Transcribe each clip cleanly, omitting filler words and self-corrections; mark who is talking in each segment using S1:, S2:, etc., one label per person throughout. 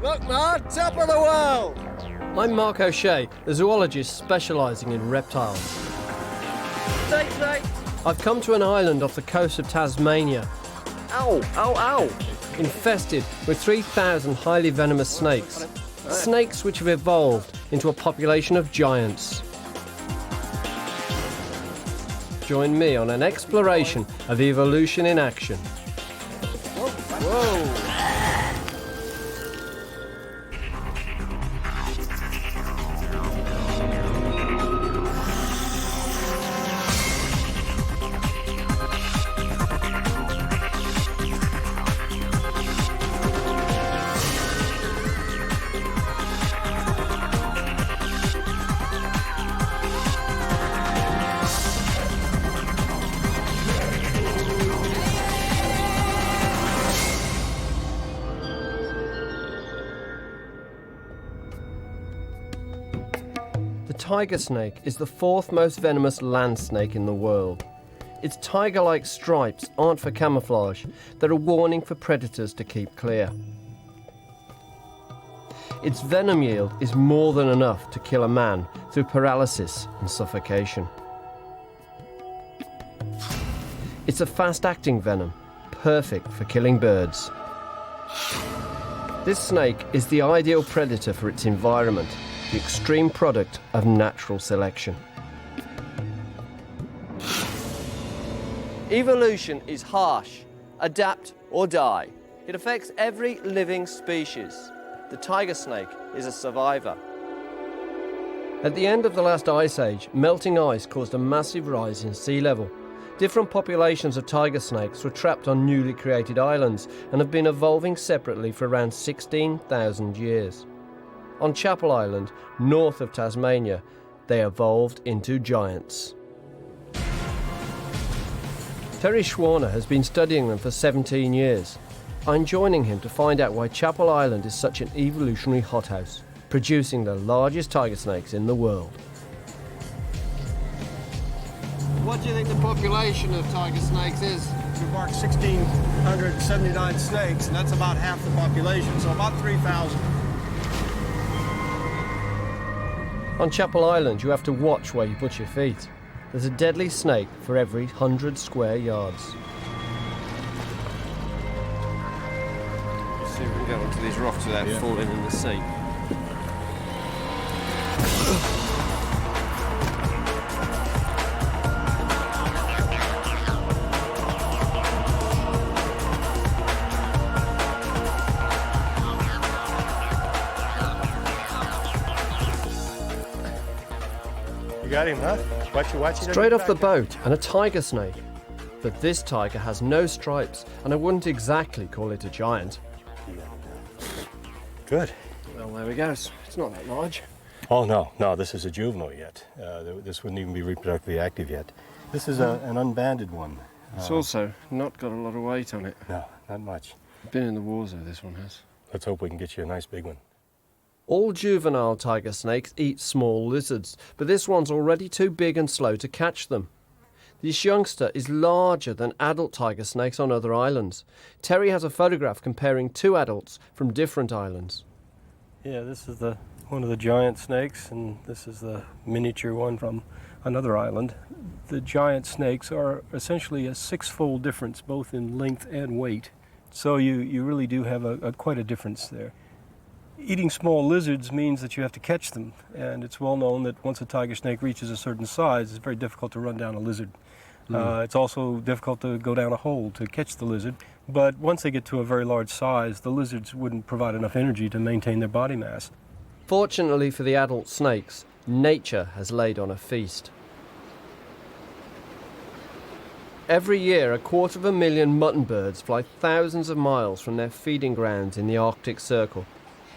S1: Look, man, top of the world!
S2: I'm Mark O'Shea, a zoologist specialising in reptiles.
S1: Snake, snake!
S2: I've come to an island off the coast of Tasmania,
S1: Ow, ow, ow!
S2: infested with 3,000 highly venomous snakes. Snakes which have evolved into a population of giants. Join me on an exploration of evolution in action.
S1: Whoa!
S2: The tiger snake is the fourth most venomous land snake in the world. Its tiger-like stripes aren't for camouflage, they're a warning for predators to keep clear. Its venom yield is more than enough to kill a man through paralysis and suffocation. It's a fast-acting venom, perfect for killing birds. This snake is the ideal predator for its environment, the extreme product of natural selection. Evolution is harsh. Adapt or die. It affects every living species. The tiger snake is a survivor. At the end of the last ice age, melting ice caused a massive rise in sea level. Different populations of tiger snakes were trapped on newly created islands and have been evolving separately for around 16,000 years. On Chappell Island, north of Tasmania, they evolved into giants. Terry Schwaner has been studying them for 17 years. I'm joining him to find out why Chappell Island is such an evolutionary hothouse, producing the largest tiger snakes in the world. What do you think the population of tiger snakes is?
S3: We've marked 1,679 snakes, and that's about half the population, so about 3,000.
S2: On Chappell Island, you have to watch where you put your feet. There's a deadly snake for every 100 square yards.
S1: Let's see if we can go onto these rocks without falling in the sea.
S3: You got him, huh? Watch it.
S2: Straight off the boat, and a tiger snake. But this tiger has no stripes, and I wouldn't exactly call it a giant.
S3: Good.
S2: Well, there we go. It's not that large.
S3: Oh, no, this is a juvenile yet. This wouldn't even be reproductively active yet. This is an unbanded one.
S2: It's also not got a lot of weight on it.
S3: No, not much.
S2: Been in the water, this one has.
S3: Let's hope we can get you a nice big one.
S2: All juvenile tiger snakes eat small lizards, but this one's already too big and slow to catch them. This youngster is larger than adult tiger snakes on other islands. Terry has a photograph comparing two adults from different islands.
S3: Yeah, this is one of the giant snakes, and this is the miniature one from another island. The giant snakes are essentially a six-fold difference, both in length and weight. So you really do have quite a difference there. Eating small lizards means that you have to catch them, and it's well known that once a tiger snake reaches a certain size, it's very difficult to run down a lizard. It's also difficult to go down a hole to catch the lizard, but once they get to a very large size, the lizards wouldn't provide enough energy to maintain their body mass.
S2: Fortunately for the adult snakes, nature has laid on a feast. Every year, 250,000 mutton birds fly thousands of miles from their feeding grounds in the Arctic Circle.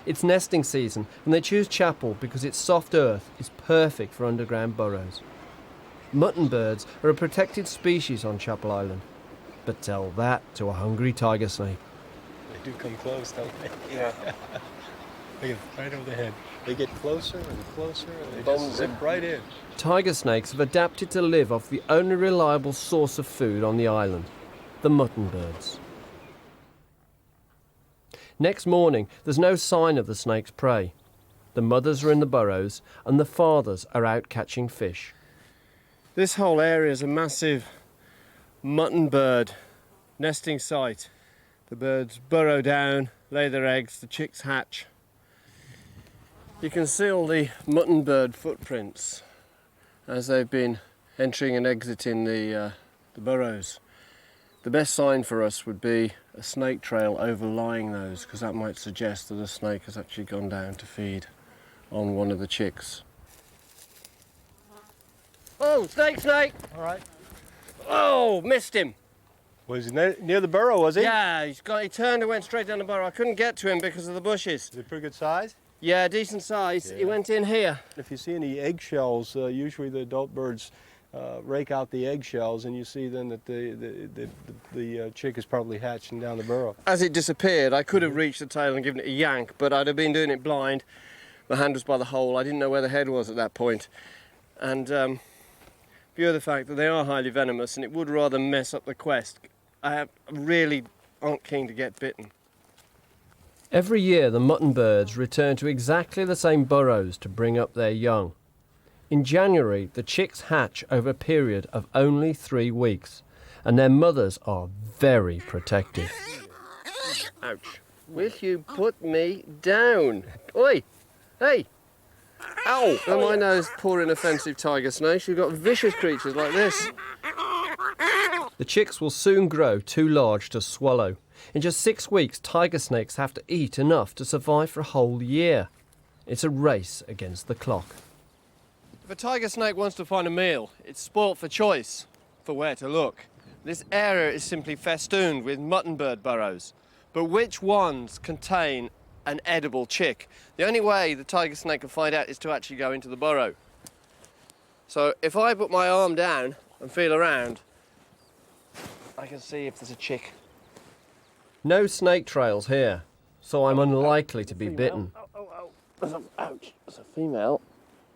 S2: It's nesting season, and they choose Chappell because its soft earth is perfect for underground burrows. Mutton birds are a protected species on Chappell Island, but tell that to a hungry tiger snake.
S3: They do come close, don't they?
S1: Yeah.
S3: Look at right over the head. They get closer and closer, and they
S1: Bones
S3: just zip right in.
S2: Tiger snakes have adapted to live off the only reliable source of food on the island, the mutton birds. Next morning, there's no sign of the snake's prey. The mothers are in the burrows and the fathers are out catching fish.
S1: This whole area is a massive mutton bird nesting site. The birds burrow down, lay their eggs, the chicks hatch. You can see all the mutton bird footprints as they've been entering and exiting the burrows. The best sign for us would be a snake trail overlying those, because that might suggest that a snake has actually gone down to feed on one of the chicks.
S2: Oh, snake, snake!
S3: All right.
S2: Oh, missed him.
S3: Was he near the burrow, was he?
S2: Yeah, he turned and went straight down the burrow. I couldn't get to him because of the bushes.
S3: Is it pretty good size?
S2: Yeah, decent size.
S3: Yeah.
S2: He went in here.
S3: If you see any eggshells, usually the adult birds rake out the eggshells, and you see then that the chick is probably hatching down the burrow.
S1: As it disappeared, I could have reached the tail and given it a yank, but I'd have been doing it blind. My hand was by the hole. I didn't know where the head was at that point. And view of the fact that they are highly venomous, and it would rather mess up the quest. I really aren't keen to get bitten.
S2: Every year, the mutton birds return to exactly the same burrows to bring up their young. In January, the chicks hatch over a period of only 3 weeks, and their mothers are very protective.
S1: Ouch. Will you put me down? Oi! Hey! Ow! Don't mind those poor inoffensive tiger snakes. You've got vicious creatures like this.
S2: The chicks will soon grow too large to swallow. In just 6 weeks, tiger snakes have to eat enough to survive for a whole year. It's a race against the clock.
S1: If a tiger snake wants to find a meal, it's sport for choice, for where to look. This area is simply festooned with mutton bird burrows. But which ones contain an edible chick? The only way the tiger snake can find out is to actually go into the burrow. So if I put my arm down and feel around, I can see if there's a chick.
S2: No snake trails here, so I'm unlikely to be bitten.
S1: Ouch, there's a female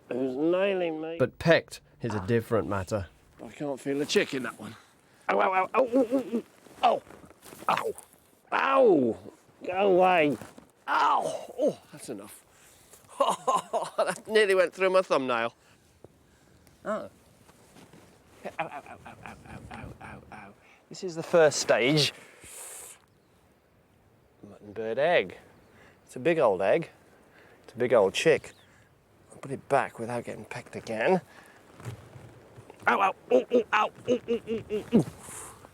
S1: who's nailing me.
S2: But pecked is a different matter.
S1: I can't feel a chick in that one. Ow, ow, ow, ow, ow, ow, ow, go away. Ow, oh, that's enough. That nearly went through my thumbnail. Oh. Ow, ow, ow, ow, ow, ow, ow, ow. This is the first stage. Mutton bird egg. It's a big old egg. It's a big old chick. I'll put it back without getting pecked again. Ow, ow, ooh, ooh, ow, ooh, ooh, ooh, ooh, ooh.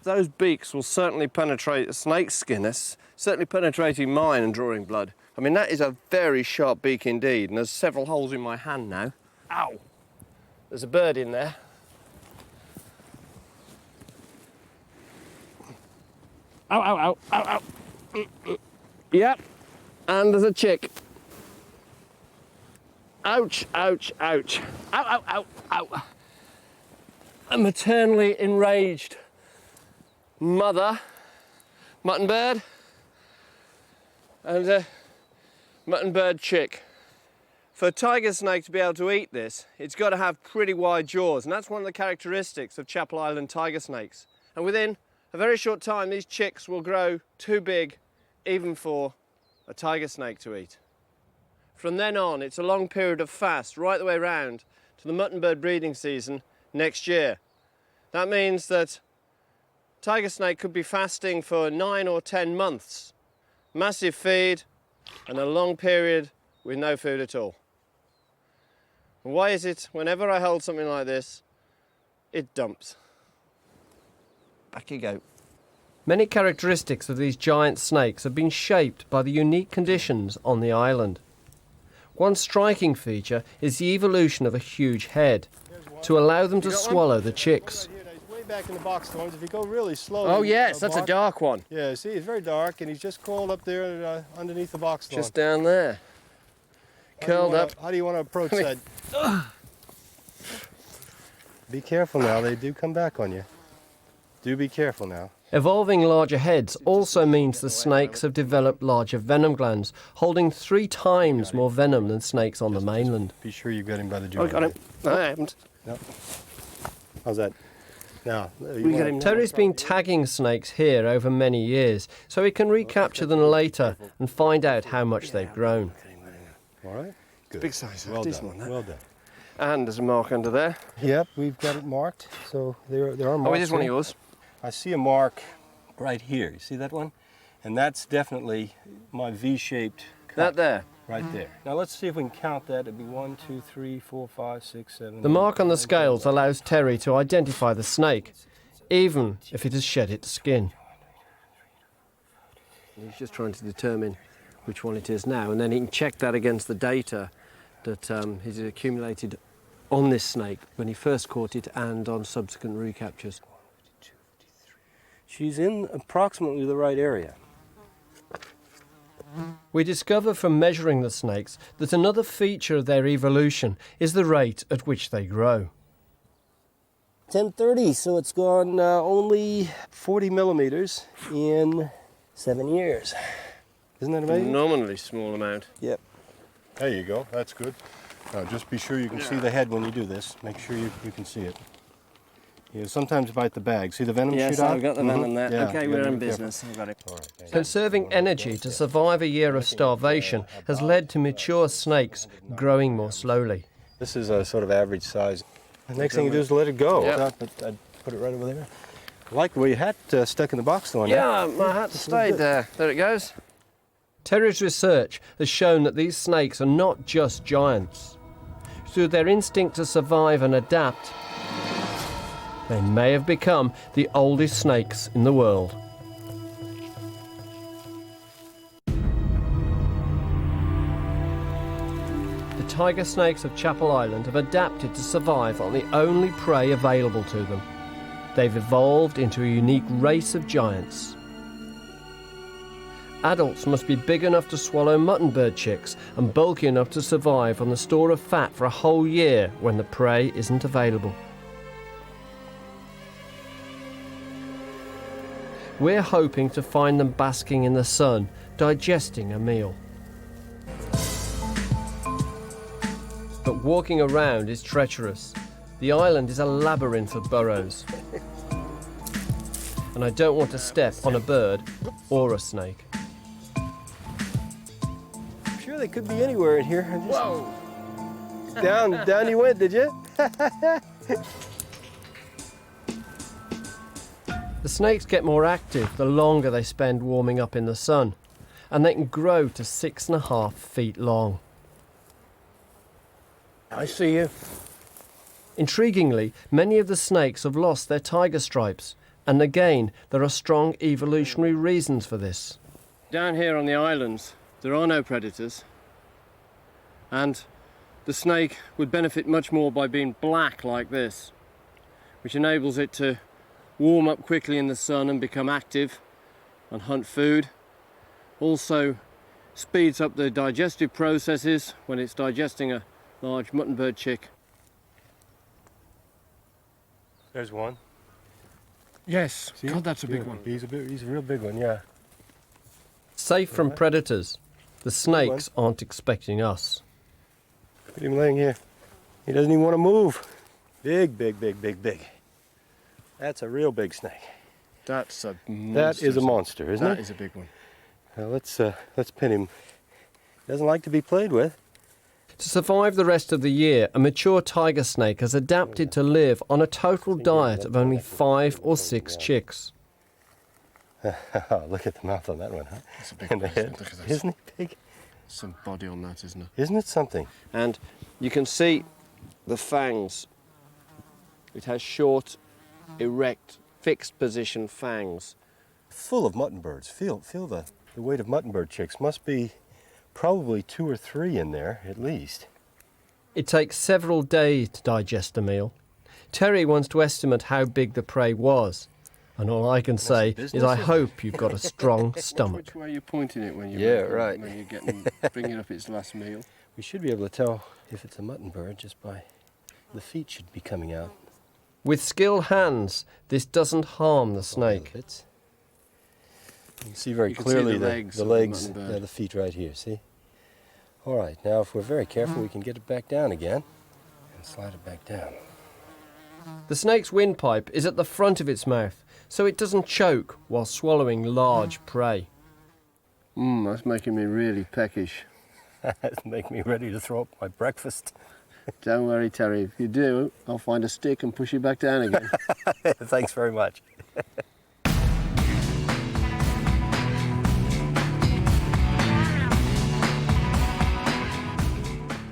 S1: Those beaks will certainly penetrate a snake's skin. That's certainly penetrating mine and drawing blood. I mean, that is a very sharp beak indeed, and there's several holes in my hand now. Ow! There's a bird in there. Ow, ow, ow, ow, ow. Yep, and there's a chick. Ouch, ouch, ouch. Ow, ow, ow, ow. A maternally enraged mother mutton bird and a mutton bird chick. For a tiger snake to be able to eat this, it's got to have pretty wide jaws, and that's one of the characteristics of Chappell Island tiger snakes. And within a very short time, these chicks will grow too big even for a tiger snake to eat. From then on, it's a long period of fast right the way round to the mutton bird breeding season next year. That means that tiger snake could be fasting for 9 or 10 months. Massive feed and a long period with no food at all. Why is it whenever I hold something like this, it dumps? Back you go.
S2: Many characteristics of these giant snakes have been shaped by the unique conditions on the island. One striking feature is the evolution of a huge head to allow them to swallow the chicks.
S3: Way back in the box thorns, if you go really slow.
S1: Oh yes, that's a dark one.
S3: Yeah, see, it's very dark, and he's just crawled up there underneath the box thorn.
S1: Just down there. Curled up.
S3: How do you want to approach that? Be careful now, they do come back on you. Do be careful now.
S2: Evolving larger heads also means the snakes have developed larger venom glands, holding 3 times more venom than snakes on the mainland.
S3: Be sure you got him by the jaw.
S1: Oh, I got him. No, I haven't.
S3: No. How's that? Now,
S2: Terry's been tagging snakes here over many years, so he can recapture them later and find out how much they've grown.
S3: All right. Good.
S1: Big size.
S3: Well
S1: Decent
S3: done.
S1: one,
S3: Well done.
S1: And there's a mark under there.
S3: Yep, we've got it marked. So there are marks.
S1: Oh, it is one of
S3: here.
S1: yours.
S3: I see a mark right here. You see that one? And that's definitely my V-shaped cut.
S1: That there.
S3: Right there. Now let's see if we can count that. It'd be 1, 2, 3, 4, 5, 6, 7.
S2: The mark on the scales allows Terry to identify the snake, even if it has shed its skin.
S1: He's just trying to determine which one it is now, and then he can check that against the data that he's accumulated on this snake when he first caught it and on subsequent recaptures.
S3: She's in approximately the right area.
S2: We discover from measuring the snakes that another feature of their evolution is the rate at which they grow.
S3: 1030, so it's gone only 40 millimeters in 7 years. Isn't that amazing?
S1: Phenomenally small amount.
S3: Yep. There you go. That's good. Now just be sure you can see the head when you do this. Make sure you can see it. You sometimes bite the bag. See the venom
S1: Yes,
S3: shoot out?
S1: I've got the venom there.
S3: Yeah,
S1: Okay,
S3: you
S1: we're
S3: gotta
S1: in
S3: be careful.
S1: business. I've got it.
S3: All right, thank you.
S2: Conserving energy to survive a year of starvation has led to mature snakes growing more slowly.
S3: This is a sort of average size. The next thing you do is let it go.
S1: Yep.
S3: I'd put it right over there. I like the way your hat stuck in the box though.
S1: Yeah, my hat stayed there. There it goes.
S2: Terry's research has shown that these snakes are not just giants. Through their instinct to survive and adapt, they may have become the oldest snakes in the world. The tiger snakes of Chappell Island have adapted to survive on the only prey available to them. They've evolved into a unique race of giants. Adults must be big enough to swallow mutton bird chicks and bulky enough to survive on the store of fat for a whole year when the prey isn't available. We're hoping to find them basking in the sun, digesting a meal. But walking around is treacherous. The island is a labyrinth of burrows. And I don't want to step on a bird or a snake.
S3: I'm sure they could be anywhere in here.
S1: Whoa!
S3: Down you went, did you?
S2: The snakes get more active the longer they spend warming up in the sun, and they can grow to 6.5 feet long.
S3: I see you.
S2: Intriguingly, many of the snakes have lost their tiger stripes, and again, there are strong evolutionary reasons for this.
S1: Down here on the islands, there are no predators, and the snake would benefit much more by being black like this, which enables it to warm up quickly in the sun and become active and hunt food. Also speeds up the digestive processes when it's digesting a large mutton bird chick.
S3: There's one.
S1: Yes,
S3: See?
S1: God, that's a big
S3: Yeah,
S1: one.
S3: He's a real big one, yeah.
S2: Safe from predators, the snakes aren't expecting us.
S3: Look at him laying here. He doesn't even want to move. Big, big, big, big, big. That's a real big snake.
S1: That's a monster.
S3: That is a monster, isn't
S1: That
S3: it?
S1: is a big one.
S3: Now let's pin him. He doesn't like to be played with.
S2: To survive the rest of the year, a mature tiger snake has adapted to live on a total diet of only 5 or 6 chicks.
S3: Look at the mouth on that one, huh?
S1: That's a big
S3: And the
S1: one.
S3: head.
S1: Look at that.
S3: Isn't it big?
S1: Some body on that, isn't it?
S3: Isn't it something?
S1: And you can see the fangs. It has short, erect, fixed position fangs.
S3: Full of mutton birds. Feel the weight of mutton bird chicks. Must be probably 2 or 3 in there, at least.
S2: It takes several days to digest a meal. Terry wants to estimate how big the prey was, and all I can say is I hope you've got a strong stomach.
S1: Which way are you pointing it when you
S3: right.
S1: when you're getting bringing up its last meal?
S3: We should be able to tell if it's a mutton bird just by the feet should be coming out.
S2: With skilled hands, this doesn't harm the snake.
S3: You can see very
S1: You can see
S3: clearly
S1: the legs
S3: the
S1: of the
S3: legs,
S1: mutton bird.
S3: the feet right here, see? All right, now if we're very careful, we can get it back down again and slide it back down.
S2: The snake's windpipe is at the front of its mouth, so it doesn't choke while swallowing large prey.
S1: That's making me really peckish.
S3: It's making me ready to throw up my breakfast.
S1: Don't worry, Terry. If you do, I'll find a stick and push you back down again.
S3: Thanks very much.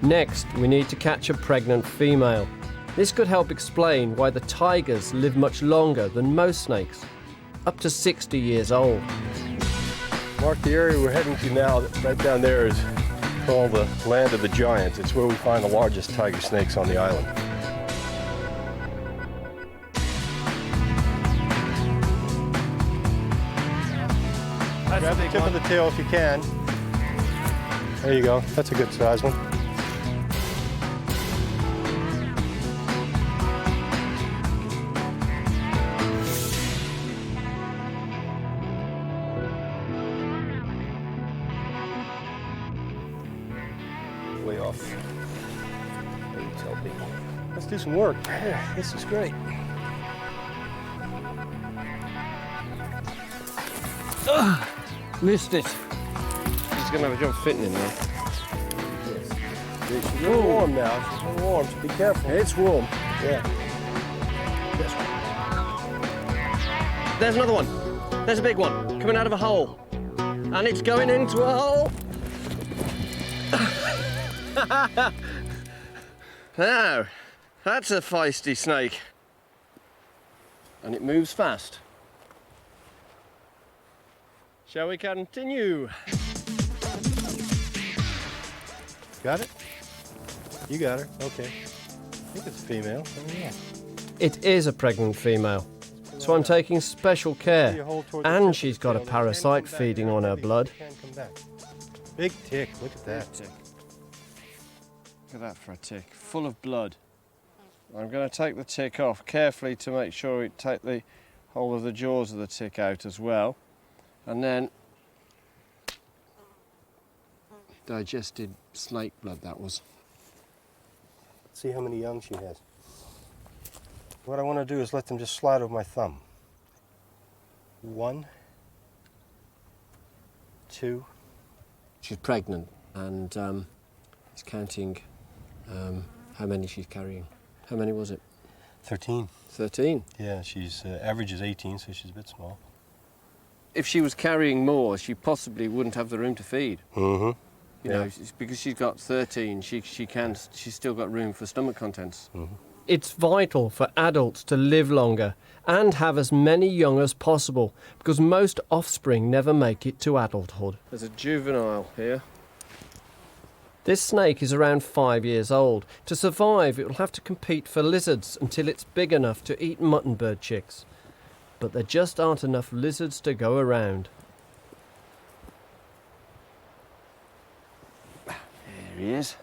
S2: Next, we need to catch a pregnant female. This could help explain why the tigers live much longer than most snakes, up to 60 years old.
S3: Mark, the area we're heading to now, right down there, is called the Land of the Giants. It's where we find the largest tiger snakes on the island. Grab the tip of the tail if you can. There you go. That's a good size one. Way off. Maybe tell people. Let's do some work. This is great.
S2: Missed it.
S1: He's going to have a job fitting in there.
S3: It's a little warm now. It's a little warm, so be careful.
S1: It's warm.
S3: Yeah.
S2: There's another one. There's a big one coming out of a hole. And it's going into a hole.
S1: Now, that's a feisty snake. And it moves fast. Shall we continue?
S3: Got it? You got her. Okay. I think it's a female. Yeah.
S2: It is a pregnant female, so I'm taking special care. And she's got a parasite feeding on her blood.
S3: Big tick. Look at that.
S1: Look at that for a tick, full of blood. I'm going to take the tick off carefully to make sure we take the whole of the jaws of the tick out as well. And then digested snake blood, that was.
S3: See how many young she has. What I want to do is let them just slide over my thumb. 1, 2.
S1: She's pregnant and it's counting how many she's carrying. How many was it?
S3: 13.
S1: 13.
S3: Yeah, she's average is 18, so she's a bit small.
S1: If she was carrying more, she possibly wouldn't have the room to feed.
S3: Mm-hmm.
S1: You know, it's because she's got 13, she's still got room for stomach contents.
S3: Mm-hmm.
S2: It's vital for adults to live longer and have as many young as possible, because most offspring never make it to adulthood.
S1: There's a juvenile here.
S2: This snake is around 5 years old. To survive, it will have to compete for lizards until it's big enough to eat mutton bird chicks. But there just aren't enough lizards to go around.
S1: There he is.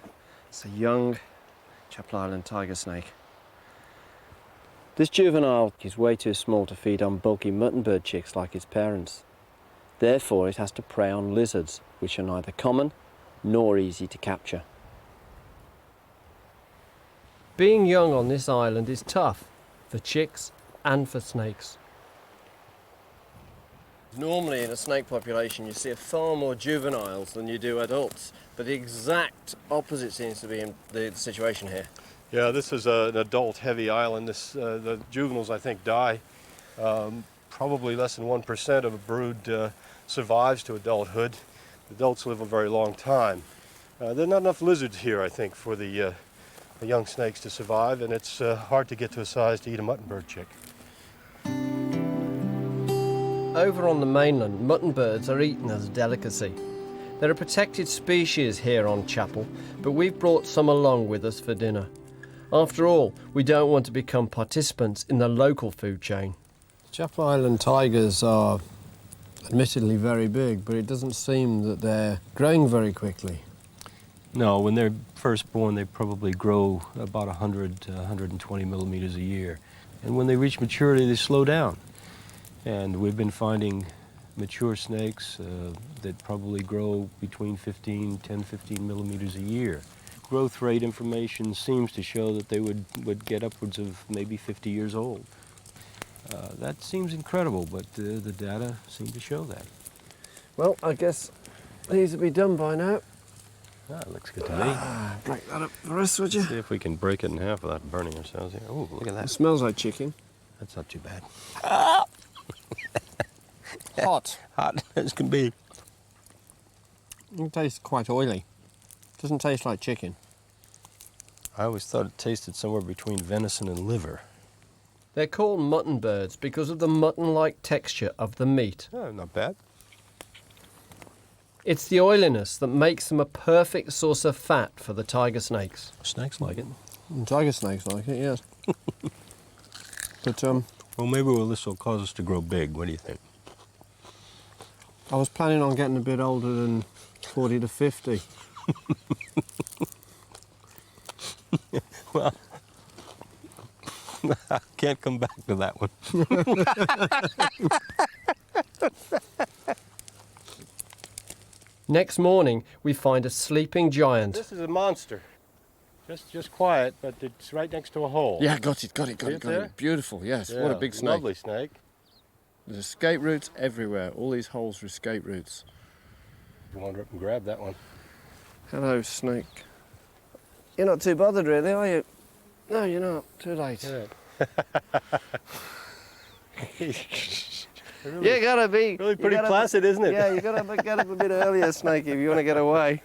S1: It's a young Chappell Island tiger snake. This juvenile is way too small to feed on bulky mutton bird chicks like its parents. Therefore, it has to prey on lizards, which are neither common nor easy to capture.
S2: Being young on this island is tough for chicks and for snakes.
S1: Normally in a snake population you see far more juveniles than you do adults, but the exact opposite seems to be in the situation here.
S3: Yeah, this is an adult-heavy island. The juveniles, I think, die. Probably less than 1% of a brood survives to adulthood. The adults live a very long time. There are not enough lizards here, I think, for the young snakes to survive, and it's hard to get to a size to eat a mutton bird chick.
S2: Over on the mainland, mutton birds are eaten as a delicacy. They're a protected species here on Chappell, but we've brought some along with us for dinner. After all, we don't want to become participants in the local food chain.
S1: Chappell Island tigers are admittedly very big, but it doesn't seem that they're growing very quickly.
S3: No, when they're first born, they probably grow about 100 to 120 millimeters a year. And when they reach maturity, they slow down. And we've been finding mature snakes that probably grow between 10, 15 millimeters a year. growth rate information seems to show that they would get upwards of maybe 50 years old. That seems incredible, but the data seem to show that.
S1: Well, I guess these will be done by now.
S3: That looks good to me.
S1: Break that up for us, would you?
S3: See if we can break it in half without burning ourselves here. Oh, look at
S1: It
S3: that.
S1: smells like chicken.
S3: That's not too bad.
S1: Hot.
S3: Hot as can be.
S1: It tastes quite oily. Doesn't taste like chicken.
S3: I always thought it tasted somewhere between venison and liver.
S2: They're called mutton birds because of the mutton-like texture of the meat.
S3: Oh, not bad.
S2: It's the oiliness that makes them a perfect source of fat for the tiger snakes.
S3: Snakes like it.
S1: Tiger snakes like it, yes. But
S3: Well, maybe this will cause us to grow big. What do you think?
S1: I was planning on getting a bit older than 40 to 50.
S3: Well, I can't come back to that one.
S2: Next morning, we find a sleeping giant.
S3: This is a monster. Just quiet, but it's right next to a hole.
S1: Yeah, got it.
S3: See it there?
S1: Beautiful, yes. What a big snake.
S3: Lovely snake.
S1: There's escape routes everywhere. All these holes are escape routes.
S3: Wander up and grab that one.
S1: Hello, snake. You're not too bothered, really, are you? No, you're not. Too late.
S3: Yeah.
S1: You gotta be.
S3: Really pretty
S1: you gotta,
S3: placid, isn't it?
S1: Yeah, you gotta get up a bit earlier, Snakey, if you want to get away.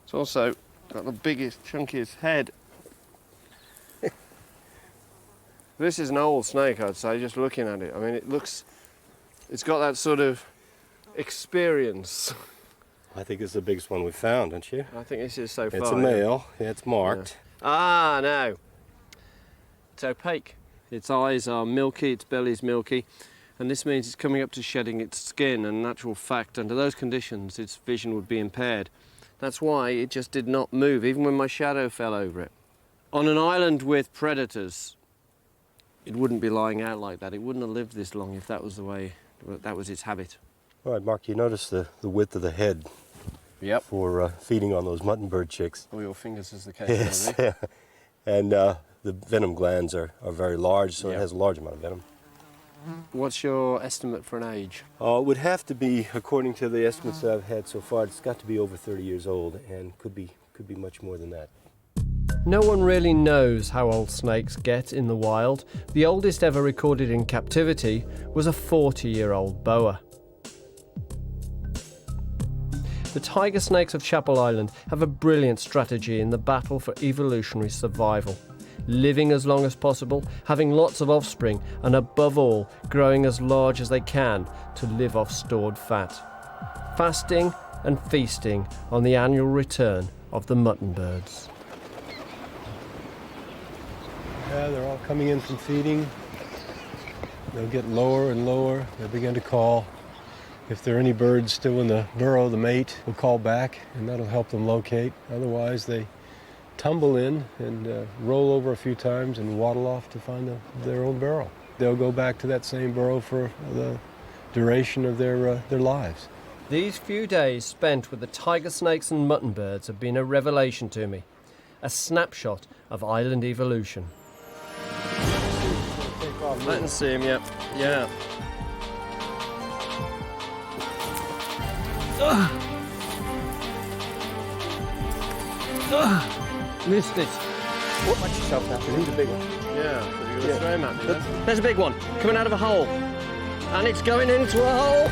S1: It's also got the biggest, chunkiest head. This is an old snake, I'd say, just looking at it. I mean, it's got that sort of experience.
S3: I think it's the biggest one we've found, don't you?
S1: I think this is so far.
S3: It's a male. Yeah, it's marked.
S1: Yeah. Ah, no. It's opaque. Its eyes are milky, its belly's milky, and this means it's coming up to shedding its skin, and in actual fact, under those conditions, its vision would be impaired. That's why it just did not move, even when my shadow fell over it. On an island with predators, it wouldn't be lying out like that. It wouldn't have lived this long if that was the way, that was its habit.
S3: All right, Mark, you notice the width of the head for feeding on those mutton bird chicks.
S1: All your fingers is the case.
S3: Yes. And the venom glands are very large, so it has a large amount of venom.
S1: What's your estimate for an age?
S3: It would have to be, according to the estimates that I've had so far, it's got to be over 30 years old, and could be much more than that.
S2: No one really knows how old snakes get in the wild. The oldest ever recorded in captivity was a 40-year-old boa. The tiger snakes of Chappell Island have a brilliant strategy in the battle for evolutionary survival. Living as long as possible, having lots of offspring, and above all, growing as large as they can to live off stored fat. Fasting and feasting on the annual return of the mutton birds.
S3: Yeah, they're all coming in from feeding. They'll get lower and lower. They'll begin to call. If there are any birds still in the burrow, the mate will call back, and that'll help them locate. Otherwise, they tumble in and roll over a few times and waddle off to find their own burrow. They'll go back to that same burrow for the duration of their lives.
S2: These few days spent with the tiger snakes and mutton birds have been a revelation to me. A snapshot of island evolution.
S1: I can see him, yeah.
S2: Missed it.
S3: Watch yourself now, he's a big one.
S1: Yeah, so you're going to throw him at me, then?
S2: There's a big one coming out of a hole. And it's going into a hole.